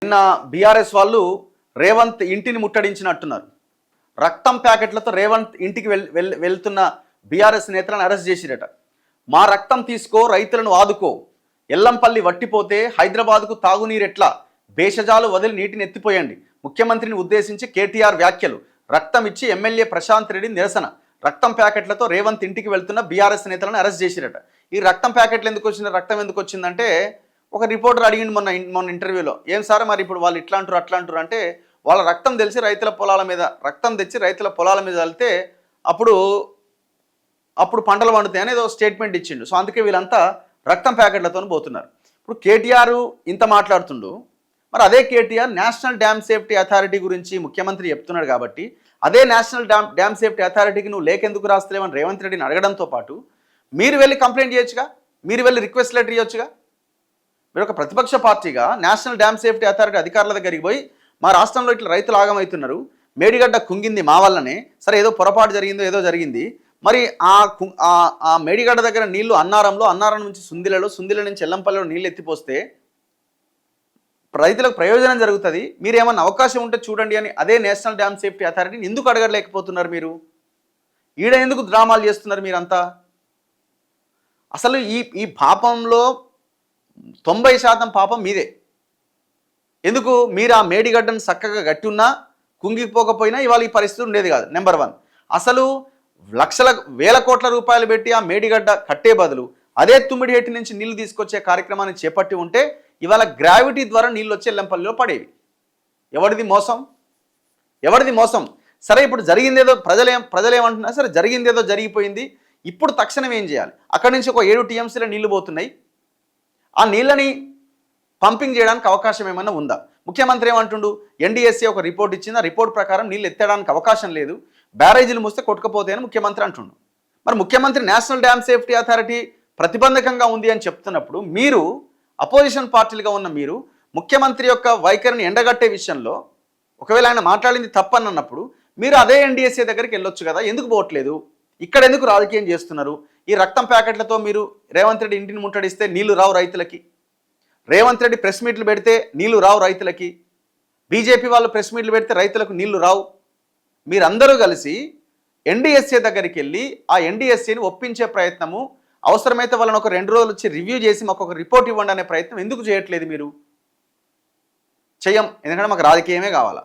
నిన్న బీఆర్ఎస్ వాళ్ళు రేవంత్ ఇంటిని ముట్టడించినట్టున్నారు. రక్తం ప్యాకెట్లతో రేవంత్ ఇంటికి వెళ్తున్న బీఆర్ఎస్ నేతలను అరెస్ట్ చేసిరట. మా రక్తం తీసుకో, రైతులను ఆదుకో, ఎల్లంపల్లి వట్టిపోతే హైదరాబాద్కు తాగునీరెట్లా, భేషజాలు వదిలి నీటిని ఎత్తిపోయండి. ముఖ్యమంత్రిని ఉద్దేశించి కేటీఆర్ వ్యాఖ్యలు. రక్తం ఇచ్చి ఎమ్మెల్యే ప్రశాంత్ రెడ్డి నిరసన. రక్తం ప్యాకెట్లతో రేవంత్ ఇంటికి వెళ్తున్న బీఆర్ఎస్ నేతలను అరెస్ట్ చేసిరట. ఈ రక్తం ప్యాకెట్లు ఎందుకు వచ్చింది, రక్తం ఎందుకు వచ్చిందంటే ఒక రిపోర్టర్ అడిగింది మొన్న ఇంటర్వ్యూలో, ఏం సార్ మరి ఇప్పుడు వాళ్ళు ఇట్లా అంటారు అట్లా అంటారు అంటే, వాళ్ళ రక్తం తెలిసి రైతుల పొలాల మీద రక్తం తెచ్చి రైతుల పొలాల మీద వెళ్తే అప్పుడు పంటలు పండుతాయని ఏదో స్టేట్మెంట్ ఇచ్చిండు. సో అందుకే వీళ్ళంతా రక్తం ప్యాకెట్లతో పోతున్నారు. ఇప్పుడు కేటీఆర్ ఇంత మాట్లాడుతుండు, మరి అదే KTR national dam safety authority గురించి ముఖ్యమంత్రి చెప్తున్నాడు కాబట్టి అదే నేషనల్ డ్యామ్ సేఫ్టీ అథారిటీకి నువ్వు లేకెందుకు రాస్తలేవని రేవంత్ రెడ్డిని అడగడంతో పాటు మీరు వెళ్ళి కంప్లైంట్ చేయొచ్చుగా, మీరు వెళ్ళి రిక్వెస్ట్ లెటర్ ఇవ్వచ్చుగా. మీరు ఒక ప్రతిపక్ష పార్టీగా నేషనల్ డ్యామ్ సేఫ్టీ అథారిటీ అధికారుల దగ్గరికి పోయి మా రాష్ట్రంలో ఇట్లా రైతులు ఆగమవుతున్నారు, మేడిగడ్డ కుంగింది మా వల్లనే, సరే ఏదో పొరపాటు జరిగిందో ఏదో జరిగింది, మరి ఆ మేడిగడ్డ దగ్గర నీళ్లు అన్నారం నుంచి సుందిల నుంచి ఎల్లంపల్లిలో నీళ్ళు ఎత్తిపోస్తే రైతులకు ప్రయోజనం జరుగుతుంది, మీరు ఏమన్నా అవకాశం ఉంటే చూడండి అని అదే నేషనల్ డ్యామ్ సేఫ్టీ అథారిటీని ఎందుకు అడగలేకపోతున్నారు? మీరు ఈడ ఎందుకు డ్రామాలు చేస్తున్నారు మీరంతా? అసలు ఈ పాపంలో 90% పాపం మీదే. ఎందుకు? మీరు ఆ మేడిగడ్డను చక్కగా గట్టి ఉన్నా కుంగిపోకపోయినా ఇవాళ ఈ పరిస్థితి ఉండేది కాదు. నెంబర్ 1, అసలు వేల కోట్ల రూపాయలు పెట్టి ఆ మేడిగడ్డ కట్టే బదులు అదే తుమ్మిడిహెట్టి నుంచి నీళ్లు తీసుకొచ్చే కార్యక్రమాన్ని చేపట్టి ఉంటే ఇవాళ గ్రావిటీ ద్వారా నీళ్ళు వచ్చి ఎల్లంపల్లిలో పడేవి. ఎవరిది మోసం? సరే ఇప్పుడు జరిగిందేదో ప్రజలేమంటున్నా, సరే జరిగిందేదో జరిగిపోయింది, ఇప్పుడు తక్షణం ఏం చేయాలి? అక్కడి నుంచి ఒక 7 టీఎంసీల నీళ్లు పోతున్నాయి, ఆ నీళ్ళని పంపింగ్ చేయడానికి అవకాశం ఏమైనా ఉందా? ముఖ్యమంత్రి ఏమంటుండు, ఎన్డీఎస్సీ ఒక రిపోర్ట్ ఇచ్చింది, ఆ రిపోర్ట్ ప్రకారం నీళ్ళు ఎత్తడానికి అవకాశం లేదు, బ్యారేజీలు మూస్తే కొట్టుకుపోతాయి అని ముఖ్యమంత్రి అంటుండు. మరి ముఖ్యమంత్రి నేషనల్ డ్యామ్ సేఫ్టీ అథారిటీ ప్రతిబంధకంగా ఉంది అని చెప్తున్నప్పుడు మీరు అపోజిషన్ పార్టీలుగా ఉన్న మీరు ముఖ్యమంత్రి యొక్క వైఖరిని ఎండగట్టే విషయంలో ఒకవేళ ఆయన మాట్లాడింది తప్పని అన్నప్పుడు మీరు అదే ఎన్డీఎస్సీ దగ్గరికి వెళ్ళొచ్చు కదా, ఎందుకు పోవట్లేదు? ఇక్కడ ఎందుకు రాజకీయం చేస్తున్నారు? ఈ రక్తం ప్యాకెట్లతో మీరు రేవంత్ రెడ్డి ఇంటిని ముట్టడిస్తే నీళ్లు రావు రైతులకి, రేవంత్ రెడ్డి ప్రెస్ మీట్లు పెడితే నీళ్లు రావు రైతులకి, బీజేపీ వాళ్ళు ప్రెస్ మీట్లు పెడితే రైతులకు నీళ్లు రావు. మీరందరూ కలిసి ఎన్డీఎస్సీ దగ్గరికి వెళ్ళి ఆ ఎన్డీఎస్సీని ఒప్పించే ప్రయత్నము, అవసరమైతే వాళ్ళని ఒక 2 రోజులు వచ్చి రివ్యూ చేసి మాకు ఒక రిపోర్ట్ ఇవ్వండి అనే ప్రయత్నం ఎందుకు చేయట్లేదు? మీరు చెయ్యం, ఎందుకంటే మాకు రాజకీయమే కావాలా.